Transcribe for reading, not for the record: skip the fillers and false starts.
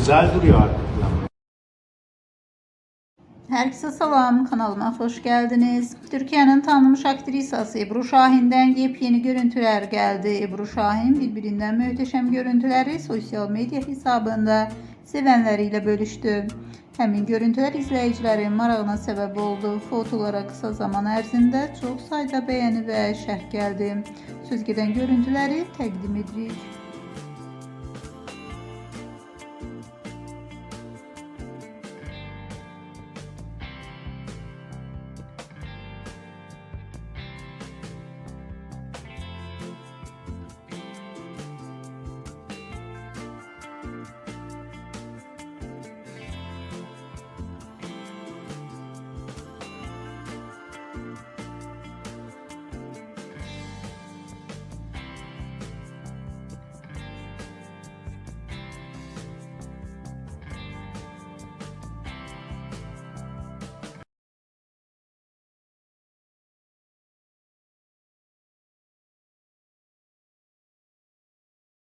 güzel duruyor arka plan. Herkese salam, kanalıma hoş geldiniz. Türkiye'nin tanınmış aktrisası Ebru Şahin'den yepyeni görüntüler geldi. Ebru Şahin birbirinden mühteşem görüntüleri sosyal medya hesabında sevenleriyle bölüştü. Həmin görüntüler izleyicilerin marağına sebep oldu. Fotolara kısa zaman ərzində çox sayda beğeni ve şərh geldi. Söz gedən görüntüləri təqdim edirik.